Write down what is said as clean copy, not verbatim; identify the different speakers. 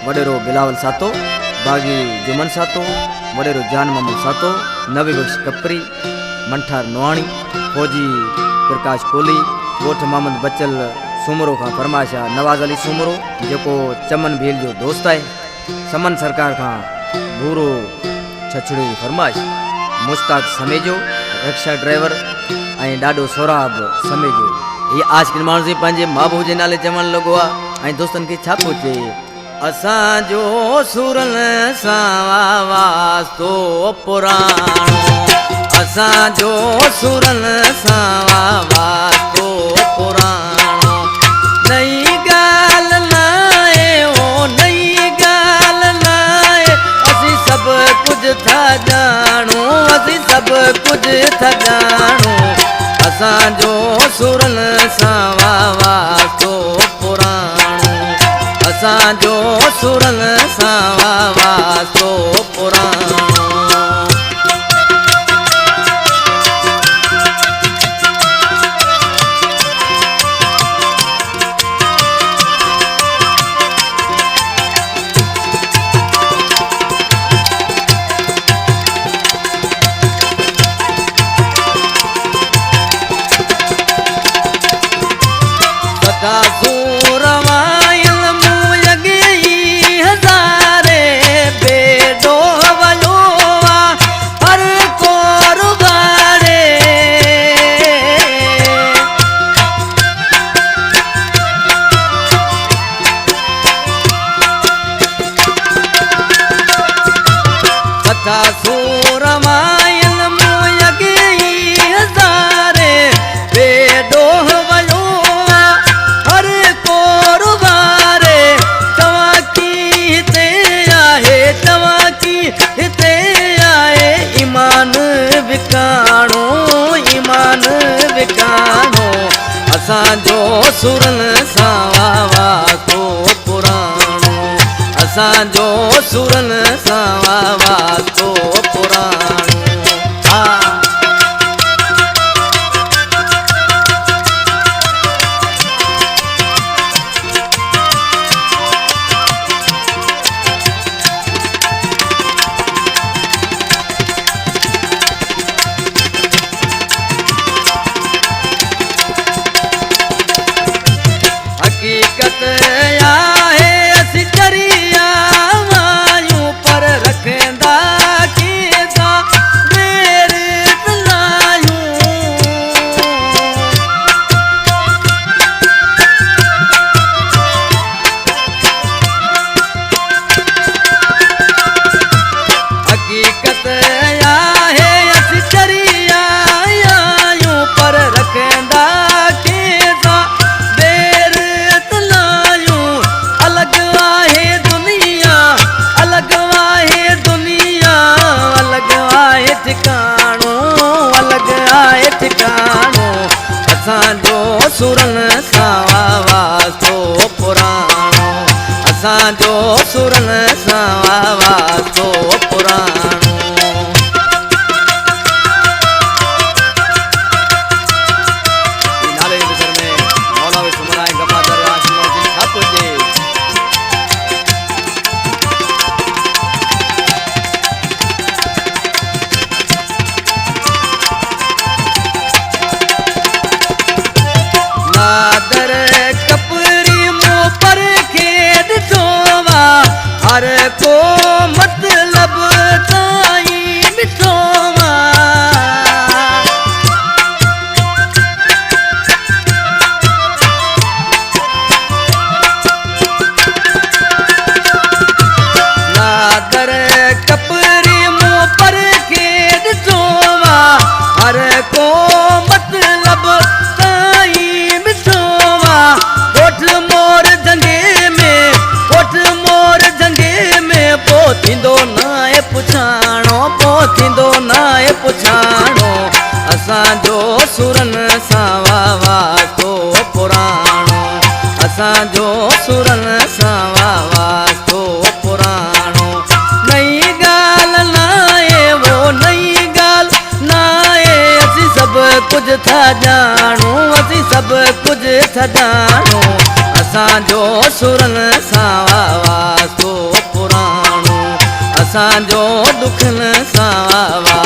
Speaker 1: वडेरो बिलावल सातो, बागी जुमन सातो, वडेरो जान मोहम्मद सातो, नवी बख्श कपरी, मंठार नवाणी, फौजी प्रकाश कोहली, गोठ मोहम्मद बचल सूमरो का फरमाइश है नवाज अली सूमरो जो चमन भील जो दोस्त है, समन सरकार का भूरो छछड़ी फरमाइश, मुश्ताक समेजो रिक्शा ड्राइवर ऐं ॾाढो सोराब समेजो। ये आज के माण्हू जे पंहिंजे महबूब जे नाले चवण लॻो आहे ऐं दोस्तनि खे छा पियो चए, असांजो सुरन सां वास्तो पुराणो, असांजो सुरन सां वास्तो पुराणो, नई ॻाल्हि न आहे ओ नई ॻाल्हि न आहे, असीं सभु कुझु था ॼाणो, असीं सभु कुझु था ॼाणो, असांजो सुरन सां वास्तो पुराणो, असांजो सुरन सां वास्तो पुराणो। असांजो सुरन सां वास्तो पुराणो, असांजो सुरन सां वास्तो पुराणो। असांजो सुरन सां वास्तो पुराणो, असांजो सुरन सां वास्तो पुराणो। नाले जे विसर में मौला सुमराए गफादर आशिक छा पुजे, हर को मतलब ताईं मिठो नादर कपरी मुंह पर के ॾिठो हर को मतलब ताईं मिठो ॻोठ मोर जंगे में ॻोठ मोर जंगे में पोथींदो नाए पुछाणो, पोथींदो नाए पुछाणो, असांजो सुरन सां वास्तो पुराणो, असांजो सुरन सां वास्तो पुराणो। नई ॻाल्हि न आहे वो नई ॻाल्हि न आहे, असीं सभु कुझु था ॼाणूं, असीं सभु कुझु था ॼाणूं, असांजो सुरन सां वास्तो असांजो दुखन सां